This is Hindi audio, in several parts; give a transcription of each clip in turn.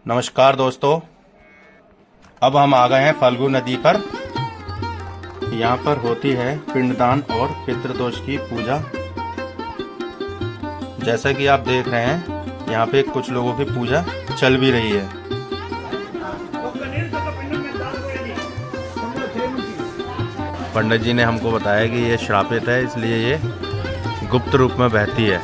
नमस्कार दोस्तों, अब हम आ गए हैं फाल्गु नदी पर। यहाँ पर होती है पिंडदान और पितृदोष की पूजा। जैसा कि आप देख रहे हैं, यहाँ पे कुछ लोगों की पूजा चल भी रही है। पंडित जी ने हमको बताया कि ये श्रापित है, इसलिए ये गुप्त रूप में बहती है।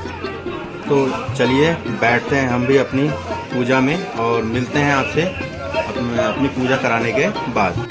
तो चलिए बैठते हैं हम भी अपनी पूजा में और मिलते हैं आपसे अपनी पूजा कराने के बाद।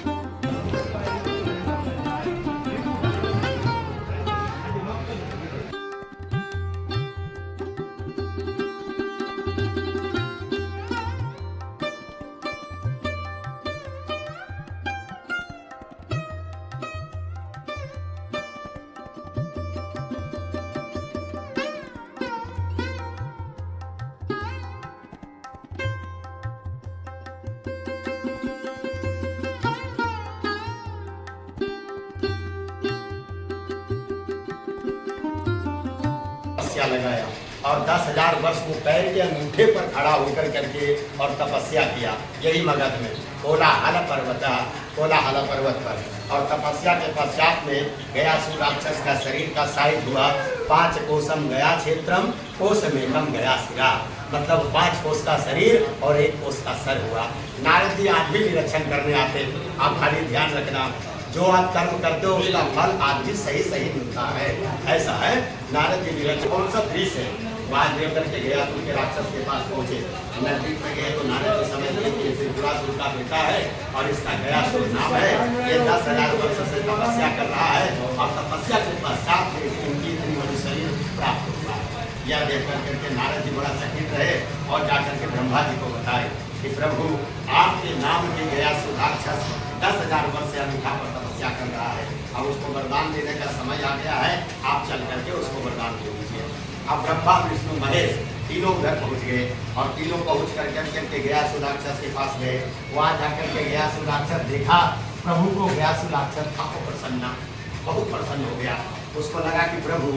लगाया और 10,000 वर्ष वो पैर के अंगूठे पर खड़ा होकर करके और तपस्या किया, यही मगध में कोलाहल पर्वत पर। और तपस्या के पश्चात में गयासुर राक्षस का शरीर का साइज हुआ 5 कोसम गया क्षेत्रम कोसमेकम गया सिरा, मतलब 5 कोस का शरीर और 1 कोस का सर हुआ। नारद जी आज भी निरीक्षण करने आते, आप खाली ध्यान रखना, जो आप कर्म करते हो उसका फल आज भी सही मिलता है। ऐसा है नारद जी निरीक्षण। कौन सा दृश्य है, वासुदेव करके गयासुर के राक्षस के पास पहुंचे, नजदीक में गए तो नारद जी समझ गए कि त्रिपुरासुर का बेटा है और इसका गयासुर नाम है। ये 10,000 वर्ष से तपस्या कर रहा है और तपस्या के पश्चात उनकी इतनी बड़ी शरीर प्राप्त हुआ। यह देख करके नारद जी बड़ा चकित रहे और जाकर के ब्रह्मा जी को बताए कि प्रभु आपके नाम के गयासुर राक्षस 10,000 वर्ष से अनूठा पर तपस्या कर रहा है, अब उसको वरदान देने का समय आ गया है, आप चल करके उसको वरदान दे दीजिए। अब ब्रह्मा विष्णु महेश तीनों घर पहुंच गए और तीनों पहुंच करके गयासुर राक्षस के पास गए। वहां जाकर के गयासुर राक्षस देखा प्रभु को, गयासुर राक्षस था बहुत प्रसन्न हो गया। उसको लगा कि प्रभु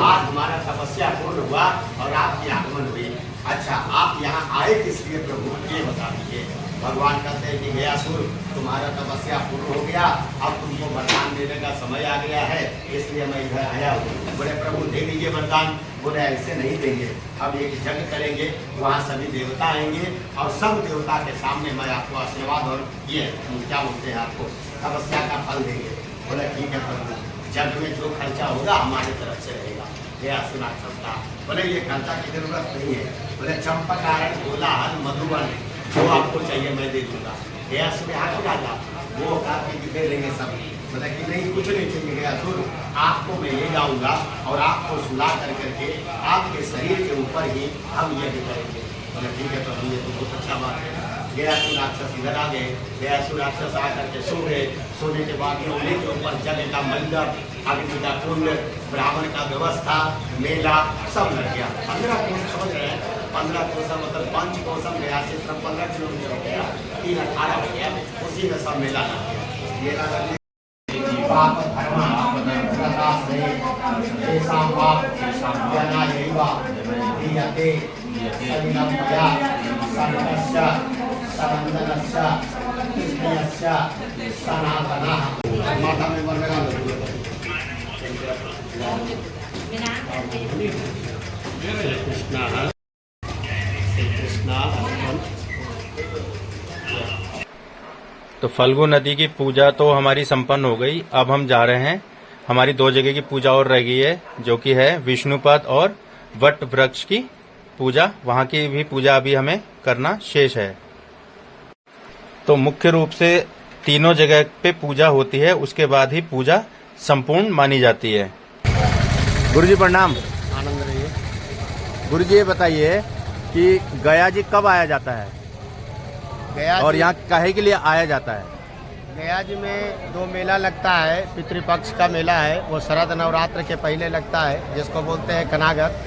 आज हमारा तपस्या पूर्ण हुआ और आपकी आगमन हुई। अच्छा, आप यहाँ आए किस लिए प्रभु, ये बता दीजिए। भगवान कहते हैं कि गयासुर तुम्हारा तपस्या पूर्ण हो गया, अब तुमको वरदान देने का समय आ गया है, इसलिए मैं इधर आया हूँ। बोले प्रभु दे दीजिए वरदान। बोले ऐसे नहीं देंगे, अब एक यज्ञ करेंगे, वहाँ सभी देवता आएंगे और सब देवता के सामने मैं आपको आशीर्वाद और ये क्या बोलते हैं आपको तपस्या का फल देंगे। बोले ठीक है प्रभु, यज्ञ में जो खर्चा होगा हमारी तरफ से रहेगा। गयासुर राक्षस का बोले ये खर्चा की जरूरत नहीं है। बोले चंपकार कोलाहल मधुबन जो आपको चाहिए मैं दे दूंगा। गयासुर आके डाला, वो आपके दे देंगे सब। बोला कि नहीं कुछ नहीं चाहिए गयासुर, आपको मैं ले जाऊंगा और आपको सुला करके आपके शरीर के ऊपर ही हम ये भी करेंगे। बोले ठीक है प्रभु, ये तो बहुत अच्छा बात है। गयासुर राक्षस इधर आ गए, गयासुर राक्षस आकर के सो गए। सोने के बाद में उन्हीं के ऊपर जगह का मंडप, अग्नि का कुंड, ब्राह्मण का व्यवस्था, मेला सब लग गया। 15 कोस समझ रहे हैं, 15 कोसम मतलब 5 कोसम गया से 15 किलोमीटर हो गया, 3 18 हो गया, उसी में सब मेला लग गया। मेला लगने माता में वरदान तो फाल्गु नदी की पूजा तो हमारी संपन्न हो गई। अब हम जा रहे हैं, हमारी 2 जगह की पूजा और रह गई है, जो कि है विष्णुपद और वट वृक्ष की पूजा। वहां की भी पूजा अभी हमें करना शेष है। तो मुख्य रूप से तीनों जगह पे पूजा होती है, उसके बाद ही पूजा संपूर्ण मानी जाती है। गुरु जी प्रणाम। आनंद रहिए। गुरु जी ये बताइए कि गया जी कब आया जाता है और यहाँ काहे के लिए आया जाता है? गया जी में 2 मेला लगता है। पितृपक्ष का मेला है, वो शरद नवरात्र के पहले लगता है, जिसको बोलते हैं कनागत।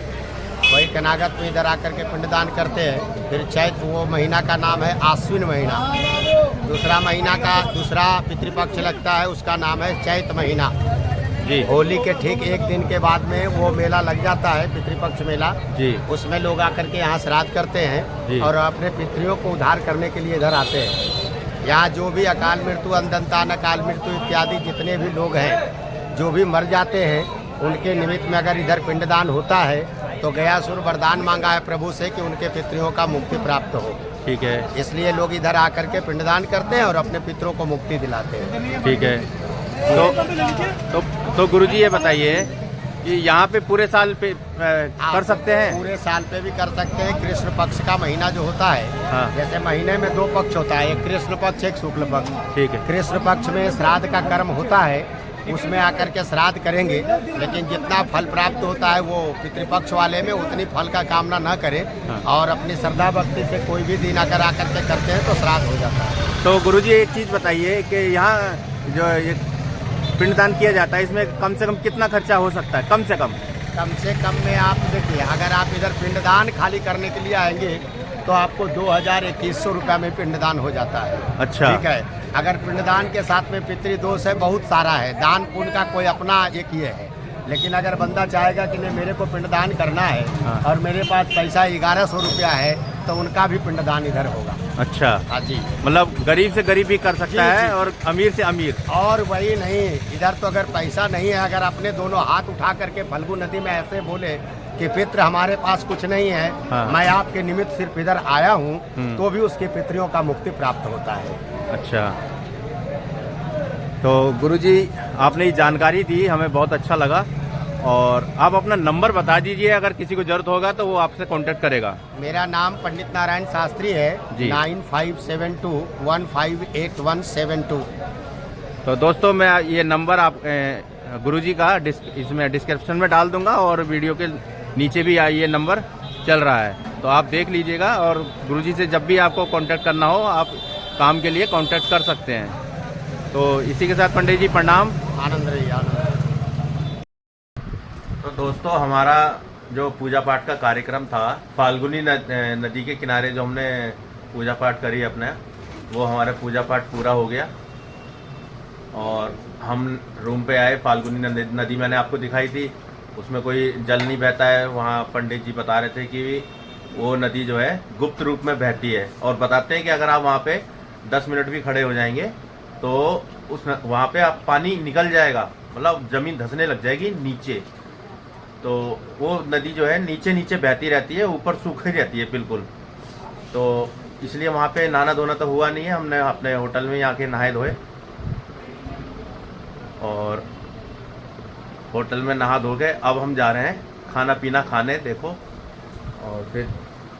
वही कनागत में इधर आकर के पिंडदान करते हैं। फिर चैत, वो महीना का नाम है आश्विन महीना। दूसरा महीना का दूसरा पितृपक्ष लगता है, उसका नाम है चैत महीना। जी। होली के ठीक एक दिन के बाद में वो मेला लग जाता है, पितृपक्ष मेला जी उसमें लोग आकर के यहाँ श्राद्ध करते जी। हैं और अपने पितरियों को उद्धार करने के लिए इधर आते हैं। यहाँ जो भी अकाल मृत्यु, अंधंतान अकाल मृत्यु इत्यादि जितने भी लोग हैं जो भी मर जाते हैं, उनके निमित्त में अगर इधर पिंडदान होता है तो गयासुर वरदान मांगा है प्रभु से कि उनके पितरियों का मुक्ति प्राप्त हो। ठीक है। इसलिए लोग इधर आकर के पिंडदान करते हैं और अपने पितरों को मुक्ति दिलाते हैं। ठीक है। तो गुरुजी ये बताइए कि यहाँ पे पूरे साल पे कर सकते हैं? पूरे साल पे भी कर सकते हैं। कृष्ण पक्ष का महीना जो होता है, हाँ। जैसे महीने में 2 पक्ष होता है, एक कृष्ण पक्ष एक शुक्ल पक्ष। ठीक है। कृष्ण पक्ष में श्राद्ध का कर्म होता है, उसमें आकर के श्राद्ध करेंगे, लेकिन जितना फल प्राप्त होता है वो पितृपक्ष वाले में उतनी फल का कामना न करें, हाँ। और अपनी श्रद्धा भक्ति से कोई भी दिन अगर आकर के करते हैं तो श्राद्ध हो जाता है। तो गुरुजी एक चीज़ बताइए कि यहाँ जो ये पिंडदान किया जाता है, इसमें कम से कम कितना खर्चा हो सकता है? कम से कम में आप देखिए, अगर आप इधर पिंडदान खाली करने के लिए आएंगे तो आपको 2100 रुपया में पिंडदान हो जाता है। अच्छा। ठीक है। अगर पिंडदान के साथ में पितृदोष है, बहुत सारा है, दान पुण्य का कोई अपना एक ये है, लेकिन अगर बंदा चाहेगा कि नहीं मेरे को पिंडदान करना है, हाँ। और मेरे पास पैसा 1100 रुपया है, तो उनका भी पिंडदान इधर होगा। अच्छा। हाँ जी। मतलब गरीब से गरीब भी कर सकता जी, है जी। और अमीर से अमीर। और वही नहीं, इधर तो अगर पैसा नहीं है, अगर अपने दोनों हाथ उठा करके फल्गु नदी में ऐसे बोले कि पितृ हमारे पास कुछ नहीं है, हाँ। मैं आपके निमित्त सिर्फ इधर आया हूँ, हम्म। तो भी उसके पितरियों का मुक्ति प्राप्त होता है। अच्छा। तो गुरुजी आपने ये जानकारी दी, हमें बहुत अच्छा लगा, और आप अपना नंबर बता दीजिए, अगर किसी को जरूरत होगा तो वो आपसे कांटेक्ट करेगा। मेरा नाम पंडित नारायण शास्त्री है, जी। 9572158172। तो दोस्तों मैं ये नंबर आप गुरुजी का इसमें डिस्क्रिप्शन में डाल दूंगा, और वीडियो के नीचे भी ये नंबर चल रहा है, तो आप देख लीजिएगा, और गुरुजी से जब भी आपको कांटेक्ट करना हो आप काम के लिए कांटेक्ट कर सकते हैं। तो इसी के साथ पंडित जी प्रणाम। आनंद रही, आनंद रही। तो दोस्तों हमारा जो पूजा पाठ का कार्यक्रम था, फाल्गुनी नदी के किनारे जो हमने पूजा पाठ करी अपने, वो हमारा पूजा पाठ पूरा हो गया, और हम रूम पे आए। फाल्गुनी नदी मैंने आपको दिखाई थी, उसमें कोई जल नहीं बहता है। वहाँ पंडित जी बता रहे थे कि वो नदी जो है गुप्त रूप में बहती है, और बताते हैं कि अगर आप वहाँ पे 10 मिनट भी खड़े हो जाएंगे तो वहाँ पे आप पानी निकल जाएगा, मतलब ज़मीन धंसने लग जाएगी नीचे। तो वो नदी जो है नीचे नीचे बहती रहती है, ऊपर सूखी रहती है बिल्कुल। तो इसलिए वहाँ पे नहाना धोना तो हुआ नहीं है, हमने अपने होटल में आके नहाए धोए, और होटल में नहा धो के अब हम जा रहे हैं खाना पीना खाने, देखो, और फिर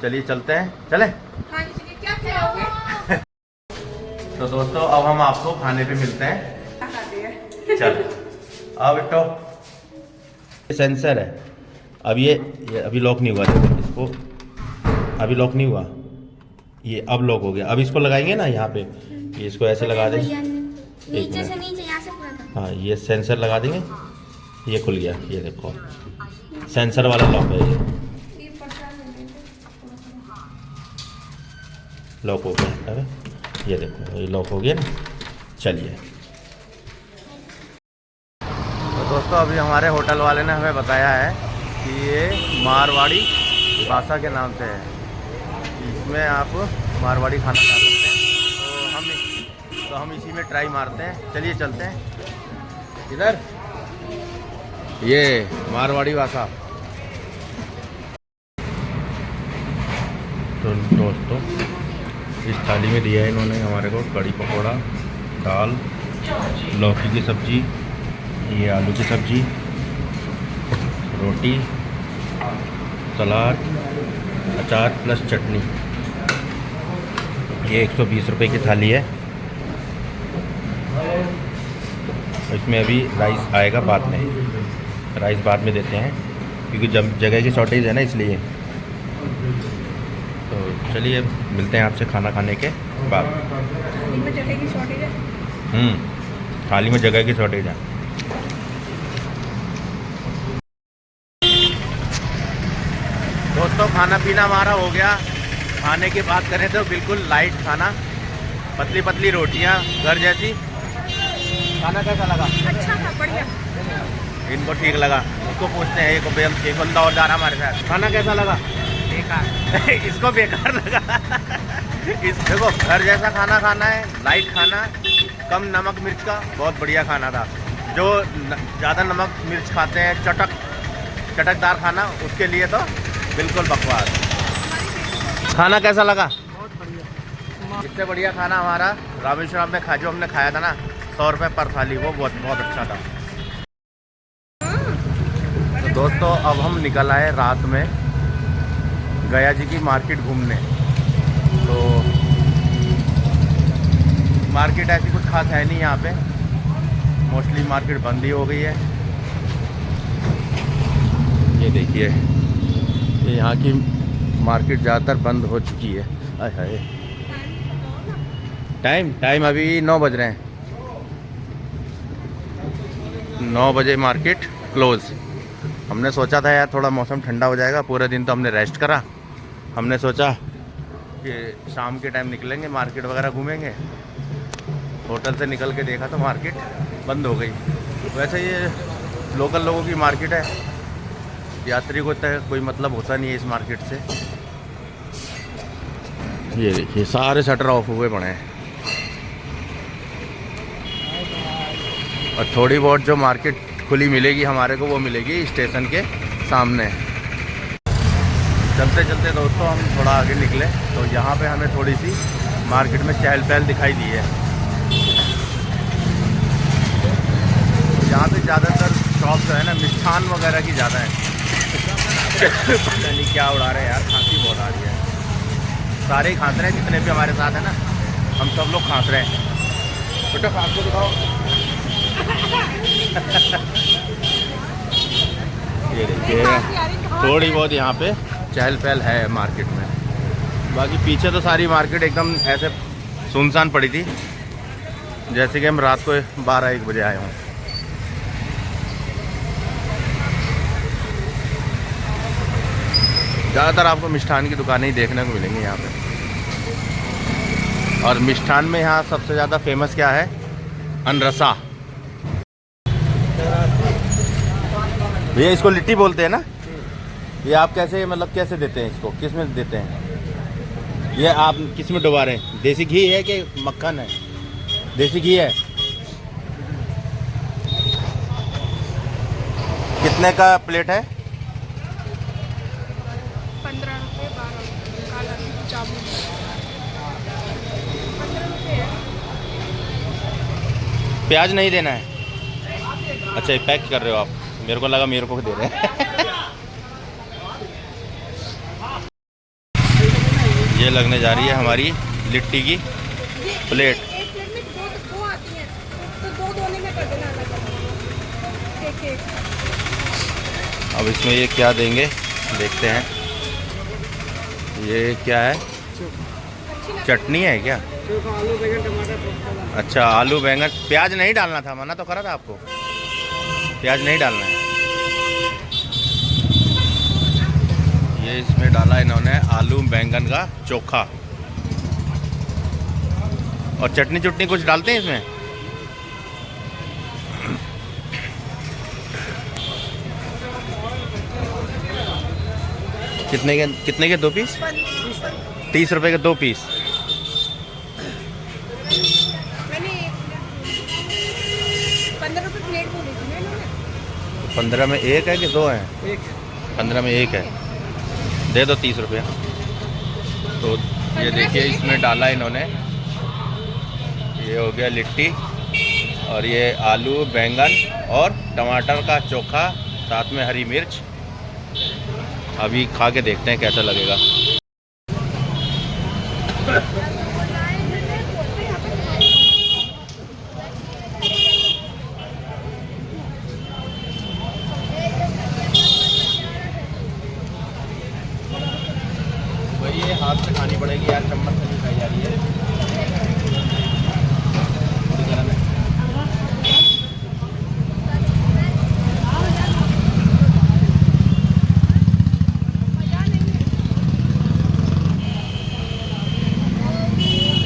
चलिए चलते हैं। चले? हाँ जी, चलिए, क्या खिलाओगे? तो दोस्तों अब हम आपको खाने पे मिलते हैं। चल अब बेटो, सेंसर है, अब ये अभी लॉक नहीं हुआ, देखो इसको, अभी लॉक नहीं हुआ, ये अब लॉक हो गया। अब इसको लगाएंगे ना यहाँ पे, ये इसको ऐसे लगा देंगे, नीचे से नीचे यहाँ से पूरा कर। हाँ ये सेंसर लगा देंगे, ये खुल गया, ये देखो सेंसर वाला लॉक है, ये लॉक हो गया। अरे ये देखो ये लॉक हो गया ना। चलिए तो दोस्तों अभी हमारे होटल वाले ने हमें बताया है कि ये मारवाड़ी भाषा के नाम से है, इसमें आप मारवाड़ी खाना खा सकते हैं। तो हम इसी में ट्राई मारते हैं। चलिए चलते हैं इधर, ये मारवाड़ी भाषा। तो दोस्तों इस थाली में दिया है इन्होंने हमारे को कड़ी पकौड़ा, दाल, लौकी की सब्जी, ये आलू की सब्जी, रोटी, सलाद, अचार प्लस चटनी। ये 120 रुपए की थाली है। इसमें अभी राइस आएगा बाद में, राइस बाद में देते हैं क्योंकि जब जगह की शॉर्टेज है ना, इसलिए। तो चलिए मिलते हैं आपसे खाना खाने के बाद। थाली में जगह की शॉर्टेज है। थाली में जगह की शॉर्टेज है। दोस्तों खाना पीना हमारा हो गया। खाने की बात करें तो बिल्कुल लाइट खाना, पतली पतली रोटियां घर जैसी। खाना कैसा लगा? अच्छा था, बढ़िया। इनको ठीक लगा, उसको पूछते हैं। एक बंदा और जा रहा हमारे साथ। खाना कैसा लगा? बेकार। इसको बेकार लगा। इस देखो, घर जैसा खाना खाना है, लाइट खाना, कम नमक मिर्च का, बहुत बढ़िया खाना था। जो ज़्यादा नमक मिर्च खाते हैं, चटकदार खाना, उसके लिए तो बिल्कुल बकवास। खाना कैसा लगा? बहुत बढ़िया। इससे बढ़िया खाना हमारा रामेश्वरम में जो हमने खाया था ना, 100 रुपये पर थाली, वो बहुत अच्छा था। तो दोस्तों, अब हम निकल आए रात में गया जी की मार्केट घूमने। तो मार्केट ऐसी कुछ खास है नहीं यहाँ पे, मोस्टली मार्केट बंद ही हो गई है। ये देखिए, ये यहाँ की मार्केट ज़्यादातर बंद हो चुकी है। हाय हाय, टाइम अभी 9 बज रहे हैं। 9 बजे मार्केट क्लोज। हमने सोचा था यार थोड़ा मौसम ठंडा हो जाएगा, पूरे दिन तो हमने रेस्ट करा। हमने सोचा कि शाम के टाइम निकलेंगे, मार्केट वगैरह घूमेंगे। होटल से निकल के देखा तो मार्केट बंद हो गई। वैसे ये लोकल लोगों की मार्केट है, यात्री को तो कोई मतलब होता नहीं है इस मार्केट से। ये देखिए, सारे शटर ऑफ हुए पड़े हैं। और थोड़ी बहुत जो मार्केट खुली मिलेगी हमारे को, वो मिलेगी स्टेशन के सामने। चलते चलते दोस्तों हम थोड़ा आगे निकले तो यहाँ पे हमें थोड़ी सी मार्केट में चहल पहल दिखाई दी है। यहाँ पे ज़्यादातर शॉप जो है ना, मिष्ठान वगैरह की ज़्यादा है। पता नहीं क्या उड़ा रहे हैं यार, खांसी बहुत आ रही है। सारे ही खांस रहे हैं, जितने भी हमारे साथ है ना, हम सब लोग खांस रहे हैं। बेटा खांस को दिखाओ। ये देखिए, थोड़ी बहुत यहाँ पे चहल पहल है मार्केट में। बाकी पीछे तो सारी मार्केट एकदम ऐसे सुनसान पड़ी थी, जैसे कि हम रात को 12-1 बजे आए हों। ज़्यादातर आपको मिष्ठान की दुकानें ही देखने को मिलेंगी यहाँ पे। और मिष्ठान में यहाँ सबसे ज़्यादा फेमस क्या है? अनरसा। भैया इसको लिट्टी बोलते हैं ना? ये आप कैसे, मतलब कैसे देते हैं इसको, किस में देते हैं? ये आप किस में डुबा रहे हैं? देसी घी है कि मक्खन है? देसी घी है। कितने का प्लेट है? 15 रुपये 12 काला चावल 15 रुपये है। प्याज नहीं देना है? अच्छा, ये पैक कर रहे हो आप? मेरे को लगा मेरे को दे रहे हैं। ये लगने जा रही है हमारी लिट्टी की प्लेट। एक प्लेट में दो आती हैं, तो 2 दोने में कर देना अलग एक। अब इसमें ये क्या देंगे देखते हैं। ये क्या है? चटनी है क्या? आलू बैंगन टमाटर। अच्छा, आलू बैंगन। प्याज नहीं डालना था, मना तो करा था आपको, प्याज नहीं डालना है। ये इसमें डाला इन्होंने आलू बैंगन का चोखा। और चटनी चुटनी कुछ डालते हैं इसमें? कितने के 2 पीस? 30 रुपए के 2 पीस। मैंने 15 रुपये प्लेट बोली थी मैंने। 15 में 1 है कि 2 हैं? 15 में 1 है। दे दो 30 रुपया। तो ये देखिए, इसमें डाला इन्होंने, ये हो गया लिट्टी, और ये आलू बैंगन और टमाटर का चोखा, साथ में हरी मिर्च। अभी खा के देखते हैं कैसा लगेगा। भाई ये हाथ से खानी पड़ेगी यार, चम्मच से नहीं खाई जा रही है। थोड़ी गरम है।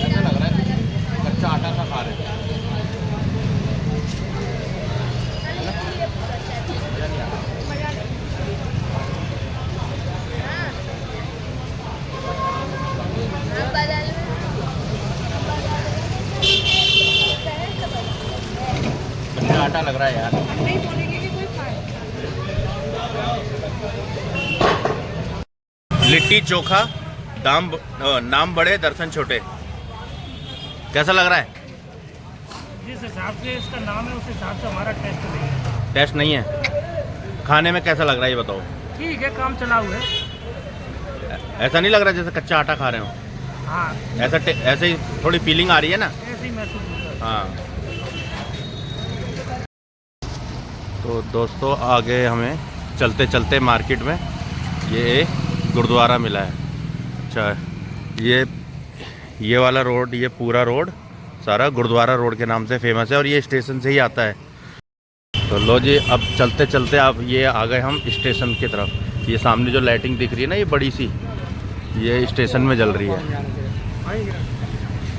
ऐसा लग रहा है कच्चा आटा सा खा रहे हैं। आटा लग रहा है यार। हम नहीं बोलेंगे कि कोई खाए। लिट्टी चोखा, नाम बड़े दर्शन छोटे। कैसा लग रहा है? जिस हिसाब से इसका नाम है उस हिसाब से हमारा टेस्ट नहीं है। टेस्ट नहीं है? खाने में कैसा लग रहा है ये बताओ। ठीक है, काम चला हुआ है। ऐसा नहीं लग रहा जैसे कच्चा आटा खा रहे हो? हाँ, ऐसे ही थोड़ी फीलिंग आ रही है ना? ऐसे ही महसूस होता है। हाँ। तो दोस्तों आगे हमें चलते चलते मार्केट में ये गुरुद्वारा मिला है। अच्छा, ये वाला रोड, ये पूरा रोड सारा गुरुद्वारा रोड के नाम से फेमस है और ये स्टेशन से ही आता है। तो लो जी, अब चलते चलते अब ये आ गए हम स्टेशन की तरफ। ये सामने जो लाइटिंग दिख रही है ना, ये बड़ी सी, ये स्टेशन में जल रही है।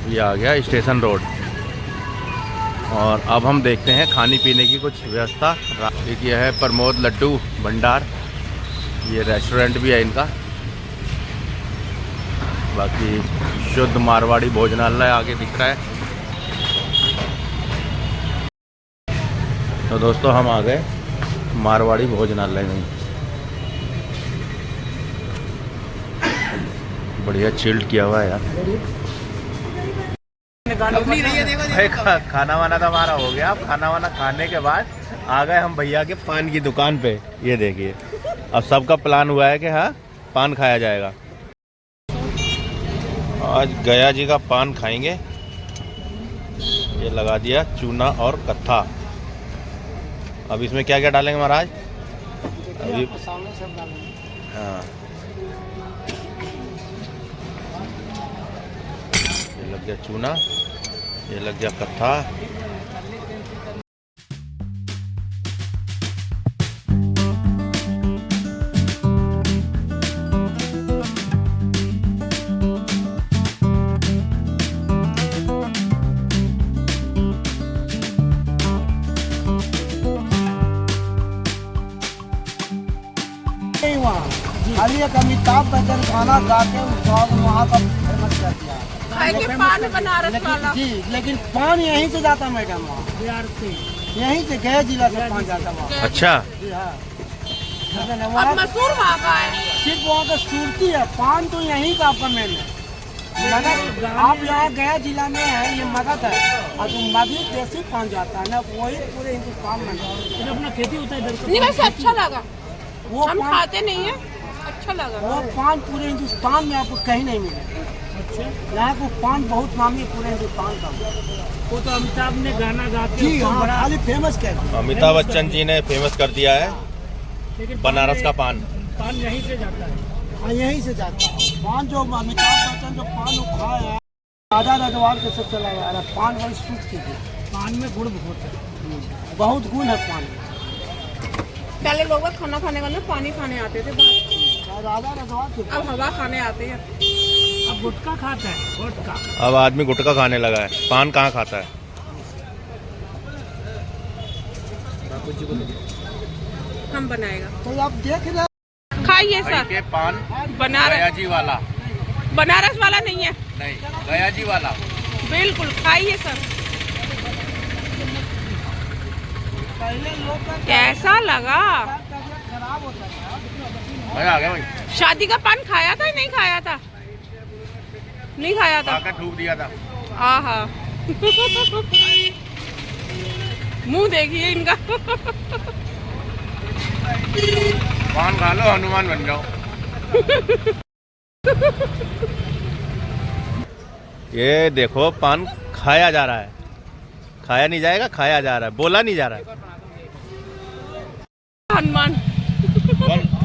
ये आ गया स्टेशन रोड। और अब हम देखते हैं खाने पीने की कुछ व्यवस्था। एक ये है प्रमोद लड्डू भंडार, ये रेस्टोरेंट भी है इनका। बाकी शुद्ध मारवाड़ी भोजनालय आगे दिख रहा है। तो दोस्तों हम आ गए मारवाड़ी भोजनालय में। बढ़िया चिल्ड किया हुआ है यार। भाई खाना वाना तो हमारा हो गया। अब खाना वाना खाने के बाद आ गए हम भैया के पान की दुकान पे। ये देखिए, अब सबका प्लान हुआ है कि हाँ पान खाया जाएगा। आज गया जी का पान खाएंगे। ये लगा दिया चूना और कत्था। अब इसमें क्या क्या डालेंगे महाराज? अभी हाँ, ये लग गया चूना, ये लग गया कत्था। खाली एक अमिताभ बच्चन गाना गा के वहाँ का फेमस कर दिया। खाएंगे पान बनारस वाला। जी, लेकिन पान यहीं से जाता मैडम, वहाँ बिहार से यहीं से गया जिला से पान जाता वहाँ। अच्छा, जी हाँ, अब वहाँ मशहूर वहाँ का है। सिर्फ वहाँ का सूरती है, पान तो यहीं का आपका मेन है। मगध आप यहाँ गया जिला में है, ये मगध है और तो मगध देसी पान जाता है ना, वही पूरे हिंदुस्तान में। इधर अपना खेती होता है इधर का। नहीं, वैसे अच्छा लगा। वो हम पान, खाते नहीं है, अच्छा लगा। वो पान पूरे हिंदुस्तान में आपको कहीं नहीं मिलेगा। अच्छा, यहाँ को पान बहुत नामी है पूरे हिंदुस्तान का। वो तो अमिताभ ने गाना गा के जी उसको हाँ, बड़ा, खाली फेमस कर दिया। अमिताभ बच्चन जी ने फेमस कर दिया है लेकिन बनारस का पान। पान यहीं से जाता है। हाँ, यहीं से जाता है पान। जो अमिताभ बच्चन जो पान खाया है, राजा रजवाड़ के सब चला गया है। पान बड़ी सूख चीज है, पान में गुड़ बहुत है। बहुत गुण है पान में। पहले लोग खाना खाने वाले पानी खाने आते थे बाहर। राजा रजवाड़ के अब हवा खाने आते हैं। अब गुटखा खाता है, गुटखा। अब आदमी गुटखा खाने लगा है, पान कहाँ खाता है। हम बनाएगा। तो आप देख रहे हैं, खाइए भाई सर। के पान बनारस गया जी वाला बनारस वाला नहीं है, नहीं, गया जी वाला। बिल्कुल खाइए सर। पहले लोग का कैसा लगा? तबीयत खराब होता था। मजा आ गया भाई। शादी का पान खाया था नहीं खाया था? नहीं खाया था। खाकर थूक दिया था। आहा मुंह देखिए इनका। पान खा लो, हनुमान बन जाओ। ये देखो पान खाया जा रहा है, खाया नहीं जाएगा, खाया जा रहा है, बोला नहीं जा रहा है। हनुमान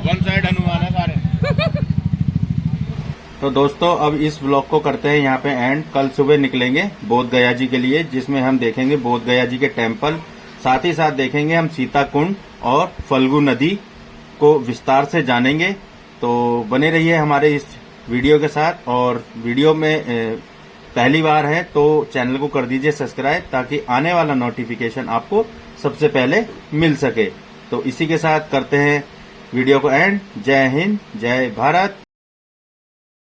वन साइड हनुमान है सारे। तो दोस्तों अब इस ब्लॉग को करते हैं यहाँ पे एंड। कल सुबह निकलेंगे बोध गया जी के लिए, जिसमें हम देखेंगे बोध गया जी के टेम्पल, साथ ही साथ देखेंगे हम सीता कुंड और फल्गु नदी को विस्तार से जानेंगे। तो बने रहिए हमारे इस वीडियो के साथ। और वीडियो में पहली बार है तो चैनल को कर दीजिए सब्सक्राइब, ताकि आने वाला नोटिफिकेशन आपको सबसे पहले मिल सके। तो इसी के साथ करते हैं वीडियो को एंड। जय हिंद, जय भारत।